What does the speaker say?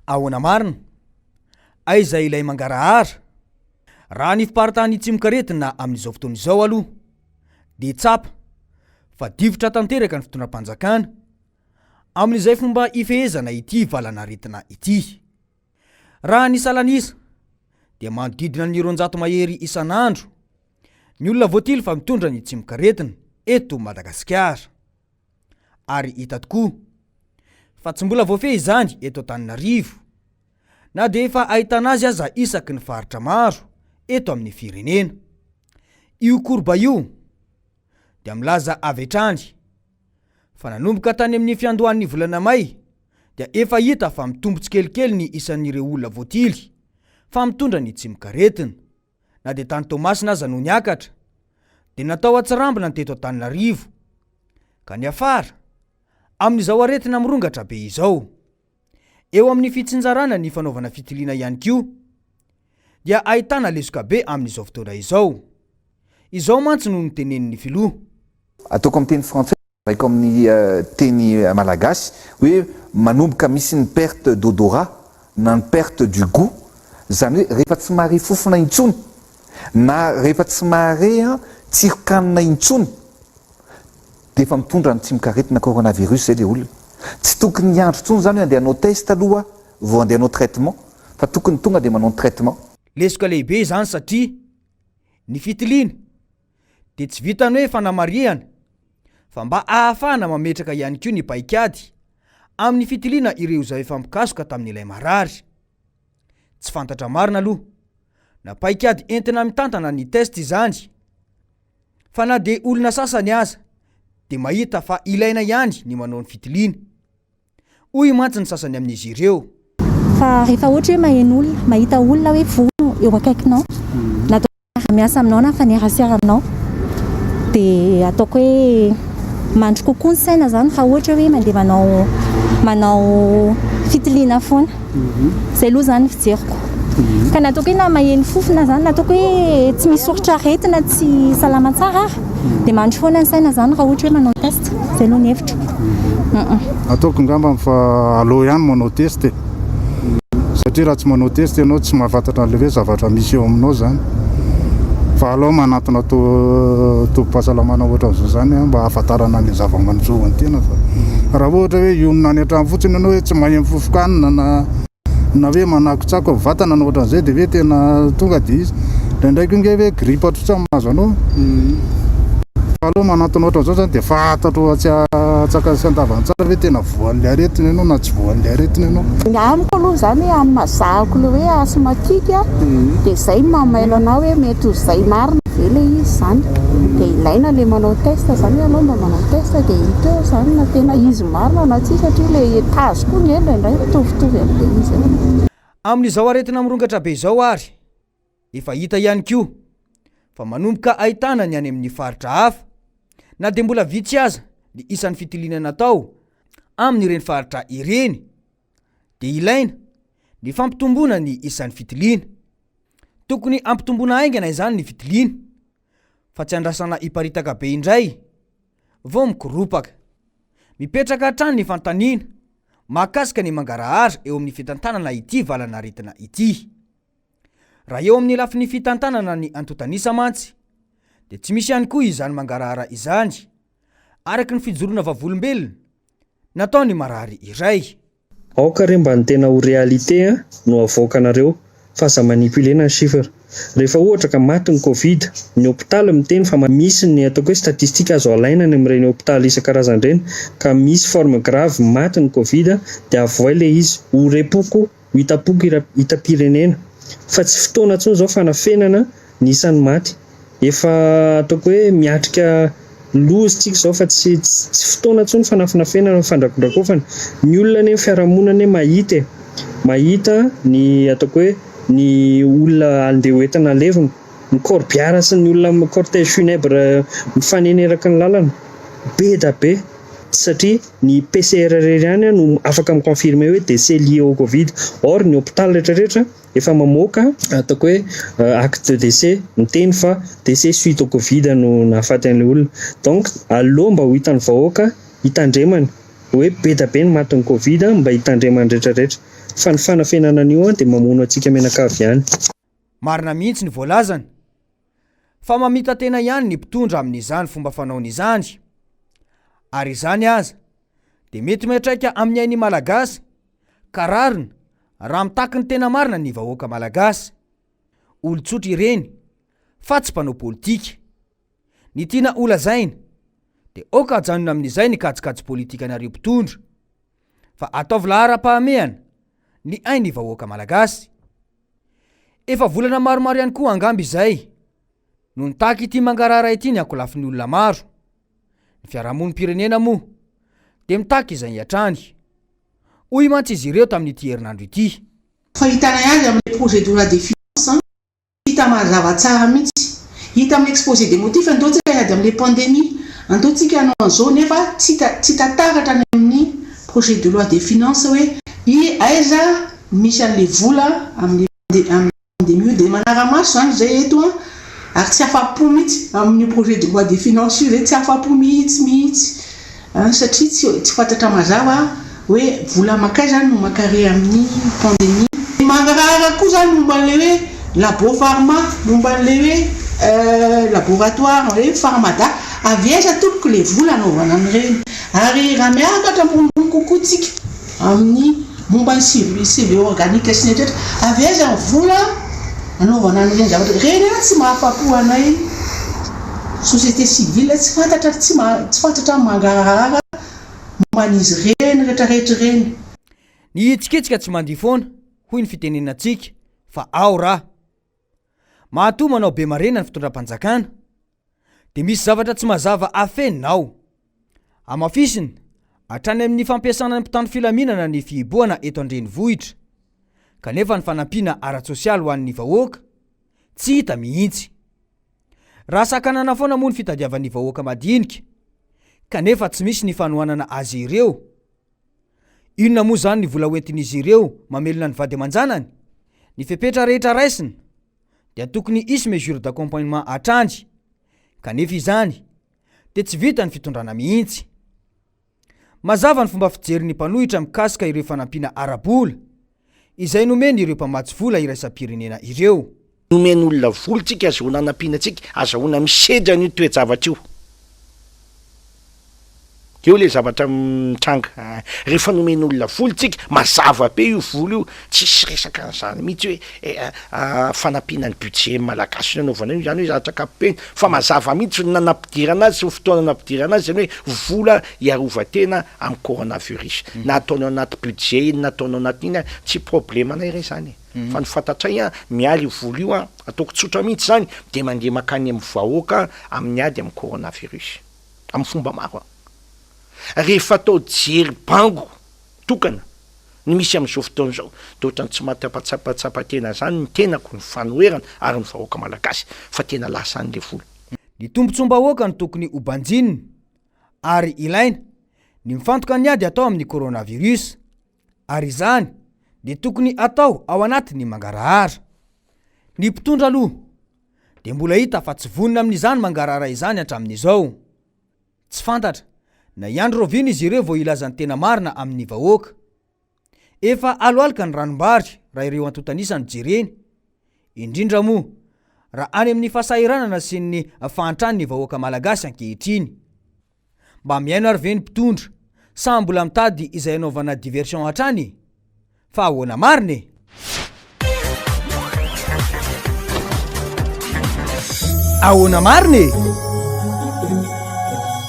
Ahoana marina? Aiza ilay mangarahara? Raha ny fiparitany tsimikaretina amin'izao fotoana izao aloha de tsapa fa difotra tanteraka ny fitondram-panjakana amin'izay fomba ifehezana ity valanaretina ity. Raha ny salanisa dia manodidina ny 200 mahery isan'andro ny olona voatily fa mitondra ny tsimikaretina eto Madagasikara. Ary hita tokoa fa tsy mbola voafehy izany eto Antananarivo na de efa ahitana azy aza isaky ny faritra maro eto amin'ny firenena. Io korba io dia milaza avy hatrany fa nanomboka tany amin'ny fiandohan'ny volana May dia efa hita fa mitombo tsikelikely ny isan'ireo olona voatily fa mitondra ny tsimikaretina na de tany Tomasina aza no niakatra de natao atsirambina teto Antananarivo ka ny afara amin'izao aretina mirongatra be izao. Eo amin'ny fitsinjarana ny fanaovana fitiliana ihany koa dia ahitana lesoka be amin'izao fotoana izao. Izao mantsy no nitenen'ny filoha. Ataoko amin'ny teny français raiko amin'ny teny malagasy hoe manomboka misy ny perte d'odorat na ny perte du goût, zany hoe rehefa tsy mahare fofona intsony na rehefa tsy mahare tsirokanina intsony de efa mitondra ny tsimikaretina coronavirus zay le olona. Tsy tokony hiandro intsony zany hoe andeha hanao test aloha vao andeha hanao traitement fa tokony tonga de manao traitement. Lesoka lehibe izany satria ny fitiliana de tsy vitany hoe fanamarihana fa mba ahafahana mametraka ihany koa ny paikady amin'ny fitiliana ireo izay efa mikasoka tamin'ilay marary. Tsy fantatra marina aloha na paikady entina mitantana ny test izany fa na de olona sasany aza de mahita fa ilaina ihany ny manao ny fitiliana. Hoy mantsy ny sasany amin'izy ireo. Fa rehefa ohatra hoe maheno olona, mahita olona hoe vono eo akaikinao na ataoko miasa aminao na fanerasera aminao de ataoko hoe mandry kokoa ny saina zany fa ohatra hoe mandeha manao fitiliana foana. Zay aloha zany fijeriko. Ka nataoko hoe na maheno fofona zany nataoko hoe tsy misy soritra aretina tsy salama tsara de mandry foana ny saina zany raha ohatra hoe manao test. Zay aloha ny hevitro. Ataoko ngamba fa aloha ihany manao test satria raha tsy manao test ianao tsy mahafantatra le hoe zavatra misy eo aminao zany. Fa aloha manatona tobim-pahasalamana ohatra amin'izao zany mba ahafantarana ny zava-manitsoa ny tena fa raha ohatra hoe ionona any an-trano fotsiny ianao hoe tsy mahay mifofokanina na hoe manakotsako vatana na ohatran'izay de hoe tena tonga de izy ndraindraiky nge hoe grippe otritra mahazo anao. Fa aloha manatona ohatra zao zany de fantatro tsaka sy antavany tsara hoe tena voan'le aretina ianao na tsy voan'le aretina ianao. Amiko aloha zany hoe amin'ny mazahako le hoe asmatika de zay mamailo anao hoe mety zay marina ve le izy zany de ilaina le manao test zany aloha mba manao test de hita zany na tena izy marina na tsy satria le tazo koa ny ndraindray mitovitovy amin'le izy. Amin'izao aretina mirongatra be izao ary efa hita ihany koa fa manomboka ahitana ny any amin'ny faritra hafa na de mbola vitsy aza ny isan'ny fitiliana natao amin'ireny faritra ireny de ilaina ny fampitomboana ny isan'ny fitiliana. Tokony ampitomboana aingana izany ny fitiliana fa tsy andrasana hiparitaka be indray vao mikoropaka. Mipetraka hatrany ny fantaniana mahakasika ny mangarahara eo amin'ny fitantanana ity valanaretina ity. Raha eo amin'ny lafin'ny fitantanana ny antotanisa mantsy de tsy misy ihany koa izany mangarahara izany araky ny fijoroana vavolombelona natao ny marary iray. Aoka re mba ny tena ho realite no avoakanareo fa za manipulena ny chiffre. Rehefa ohatra ka maty ny Covid, ny hôpitaly miteny fa misy ny ataoko hoe statistika azo alaina ny amin'ireny hôpitaly isan-karazany ireny ka misy forme grave maty ny Covid de avoay le izy ho repoko ho hitapoko hita-pirenena. Fa tsy fotoana intsony zao fanafenana ny isan'ny maty. Efa ataoko hoe miatrika lozy tsika zao fa tsy fotoana intsony fanafenana fandrakondrakofana. Ny olona ny fiarahamonina mahita ny ataoko hoe ny olona andeha hoentina levona, ny corbiara sy ny olona cortège funèbre mifaneneraka ny lalana be da be satria ny PCR ihany no afaka miconfirmer hoe décès lié au Covid. Or ny hôpital rehetrarehetra efa mamoaka ataoko hoe acte de décès miteny fa décès suite au Covid no nahafaty an'ilay olona. Donc allo mba ho hitan'ny vahoaka hitandremana hoe be da be ny matin'ny Covid mba hitandremany rehetrarehetra. fa ny fanafenanan'io dia mamono antsika menakavy ihany. Marina mihitsy ny voalazana fa mamita tena ihany ny mpitondra amin'izany fomba fanaon'izany, ary izany aza dia mety miatraika amin'ny ainy malagasy kararina raha mitaky ny tena marina ny vahoaka malagasy. Olon-tsotra ireny fa tsy mpanao politika. Ny tiana olazaina dia oka ajanona amin'izay ny kajikajy politika nareo mpitondra, fa ataovy lahara-pahamehana ny ainy vahoaka malagasy. Efa volana maromaro ihany koa angamby izay no nitaky ity mangarara ity ny ankolafin'ny olona maro. Ny fiarahamonim-pirenena moa dia mitaky izay hiatrany. Hoy mantsy izy ireo tamin'ity herinandro ity. Fahitana ihany amin'ny projet de loi de finance, hita mazava tsara mihitsy. Hita amin'ny exposé des motifs andotsika iady amin'ny pandémie, andotsika anao an'izao nefa tsy tataratra amin'ny projet de loi de finance hoe aiza misy an'le vola amin'ny pandémie dia manara-maso zany zay eto ary tsy afa-po mihitsy amin'ny projet de loi de finance io, zay tsy afa-po mihitsy satria tsy fantatra mazava hoe vola makay zany no makare amin'ny pandémie. Mangarara koa zany momba an'le hoe labo pharma, momba an'le hoe laboratoire hoe pharmada, avy aiza toboko le vola anaovana amin'ireny. Ary raha miakatra ambonimbony kokoa tsika amin'ny momba ny CV organique sy ny etratra, avy aiza ny vola anaovana amin'ireny zavatra reny. Tsy mahafa-po anay société civile, tsy fantatra mangarara man'izy reny rehetrarehetra reny. Ny hitsiketsika tsy mandihy foana, hoy ny fitenenantsika, fa ao raha. Mahatoa manao be marena ny fitondram-panjakana, dia misy zavatra tsy mazava afeninao. Amafisiny, hatrany amin'ny fampiasana ny mpitandro filaminana ny fihiboana eto an-drenivohitra, kanefa ny fanampiana ara-tsosialy ho an'ny vahoaka tsy hita mihitsy. Raha sakanana foana moa ny fitadiavan'ny vahoaka madinika, kanefa tsy misy ny fanohanana azy ireo. Inona moa zany ny vola hoentin'izy ireo mamelona ny vady aman-janany? Ny fepetra rehetra raisina dia tokony isy mesure d'accompagnement hatrany, kanefa izany dia tsy vita ny fitondrana mihitsy. Mazava ny fomba fijery ny mpanohitra mikasika ireo fanampiana ara-bola izay nomeny ireo mpamatsy vola iraisam-pirenena ireo. Nomeny olona vola tsika, azahoana anampiana tsika, azahoana misedra ny toe-javatra io. Eo le zavatra mitranga. Rehefa nomeny olona vola tsika, mazava be io vola io, tsisy resaka an'izany mihitsy hoe fanampiana ny budget malagasy nanaovana io, zany hoe zavatra kapena, fa mazava mihitsy nanampidirana azy, sy fotoana nanampidirana azy, zany hoe vola hiarovan-tena amin'ny coronavirus. Na ataonao anaty budget iny, na ataonao anaty iny, tsy problème anay re zany. Fa ny fantatray mialy vola io ataoko tsotra mihitsy zany, dia mandeha makany amin'ny vahoaka amin'ny ady amin'ny coronavirus amin'ny fomba maro. Rehefa atao jery bango tokana ny misy amin'izao fotoana izao, dia ohatrany tsy matsapatsapatena zany ny tenako ny fanoherana ary ny vahoaka malagasy, fa tena lasa an'le vola. Ny tombotsom-bahoaka no tokony ho banjinina ary ilaina ny mifantoka ny ady atao amin'ny coronavirus, ary izany dia tokony atao ao anatin'ny mangarahara. Ny mpitondra aloha dia mbola hita fa tsy vonina amin'izany mangarahara izany hatramin'izao. Tsy fantatra na iandro rovina izy ireo vao ilazany tena marina amin'ny vahoaka. Efa aloalika ny ranombary raha ireo antotanisany jereny, indrindra moa raha any amin'ny fahasahiranana sy ny fahantrany ny vahoaka malagasy ankehitriny. Mba miaino ary ve ny mpitondra sa mbola mitady izay anaovana diversion hatrany? Fa ahoana marina? Ahoana marina?